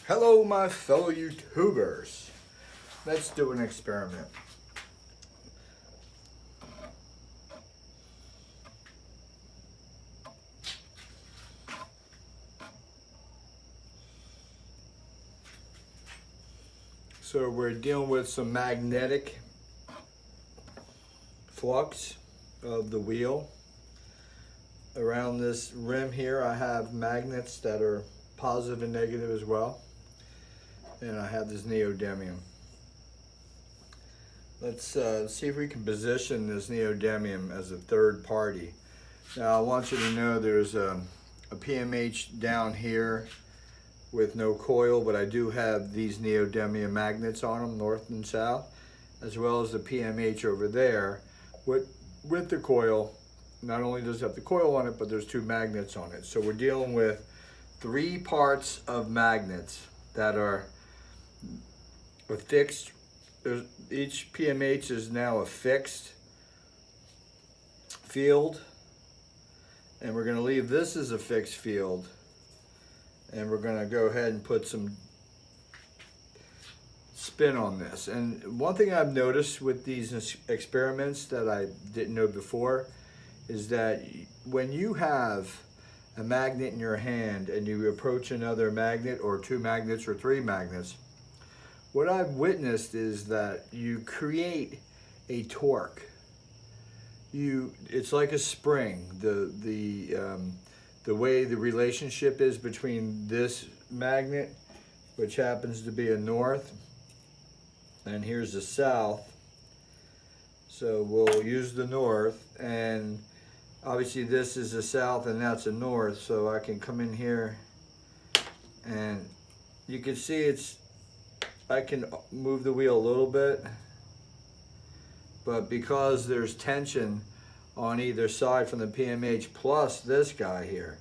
Hello, my fellow YouTubers. Let's do an experiment. So we're dealing with some magnetic flux of the wheel. Around this rim here, I have magnets that are positive and negative as well. And I have this neodymium. Let's see if we can position this neodymium as a third party. Now I want you to know there's a PMH down here with no coil, but I do have these neodymium magnets on them, north and south, as well as the PMH over there with the coil. Not only does it have the coil on it, but there's two magnets on it. So we're dealing with 3 parts of magnets that are fixed. Each PMH is now a fixed field, and we're going to leave this as a fixed field, and we're going to go ahead and put some spin on this. And one thing I've noticed with these experiments that I didn't know before is that when you have a magnet in your hand and you approach another magnet or 2 magnets or 3 magnets, what I've witnessed is that you create a torque. It's like a spring. The way the relationship is between this magnet, which happens to be a north, and here's the south. So we'll use the north, and obviously this is a south and that's a north, so I can come in here and you can see I can move the wheel a little bit, but because there's tension on either side from the PMH plus this guy here,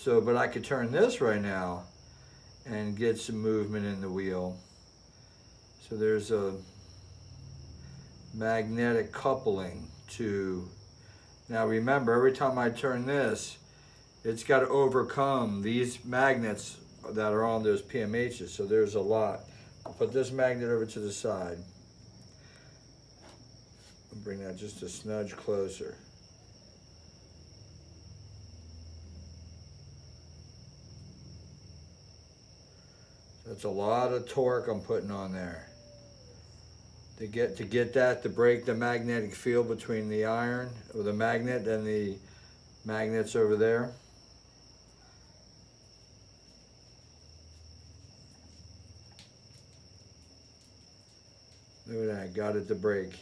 but I could turn this right now and get some movement in the wheel. So there's a magnetic coupling to, now remember, every time I turn this, it's got to overcome these magnets that are on those PMHs, so there's a lot. I'll put this magnet over to the side. I'll bring that just a smidge closer. That's a lot of torque I'm putting on there. To get that to break the magnetic field between the iron or the magnet and the magnets over there. Look at that, got it to break.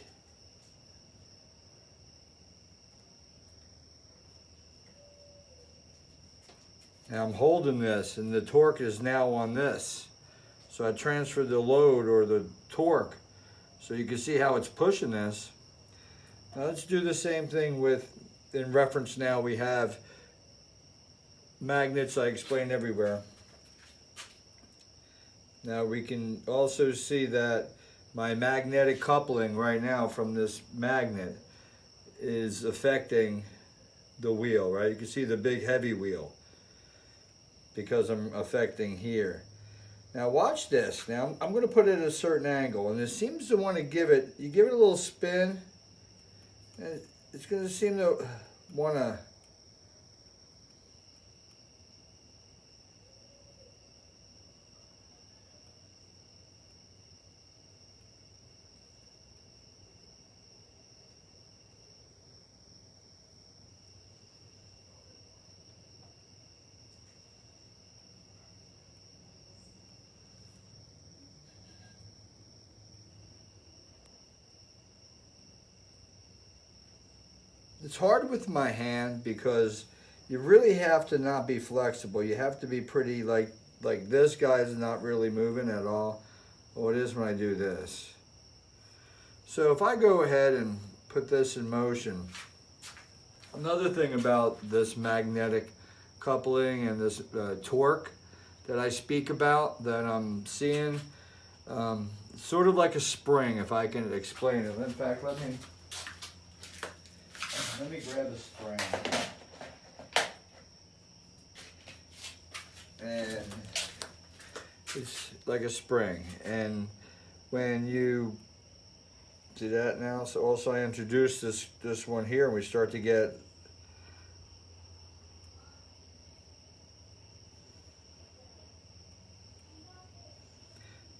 Now I'm holding this and the torque is now on this. So I transferred the load or the torque. So you can see how it's pushing this. Now let's do the same thing in reference now we have magnets I explained everywhere. Now we can also see that my magnetic coupling right now from this magnet is affecting the wheel, right? You can see the big heavy wheel because I'm affecting here. Now watch this. Now I'm going to put it at a certain angle, and it seems to want to you give it a little spin, and it's going to seem to want to It's hard with my hand because you really have to not be flexible. You have to be pretty like this guy's not really moving at all. Well, it is when I do this. So if I go ahead and put this in motion, another thing about this magnetic coupling and this torque that I speak about that I'm seeing, sort of like a spring, if I can explain it. In fact, let me grab a spring. And It's like a spring. And when you do that now, so also I introduced this one here, and we start to get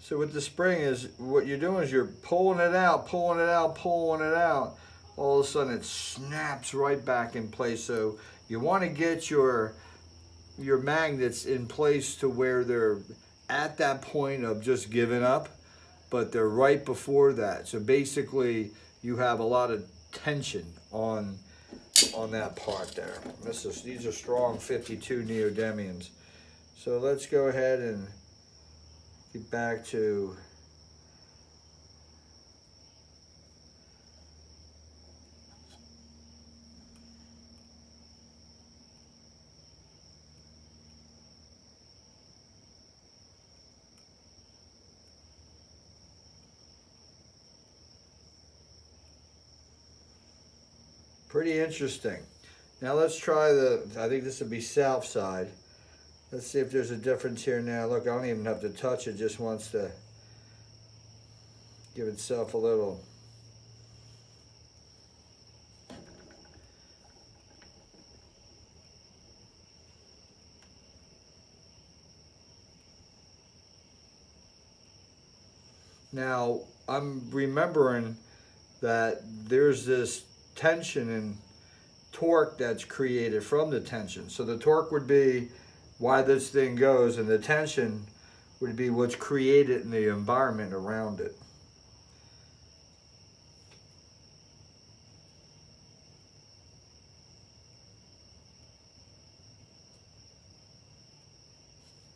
so with the spring is what you're doing is you're pulling it out, pulling it out, pulling it out. All of a sudden it snaps right back in place. So you want to get your magnets in place to where they're at that point of just giving up, but they're right before that. So basically you have a lot of tension on that part there. These are strong 52 neodymiums. So let's go ahead and get back to pretty interesting. Now let's try I think this would be south side. Let's see if there's a difference here now. Look, I don't even have to touch it, just wants to give itself a little. Now, I'm remembering that there's this tension and torque that's created from the tension. So the torque would be why this thing goes, and the tension would be what's created in the environment around it.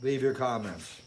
Leave your comments.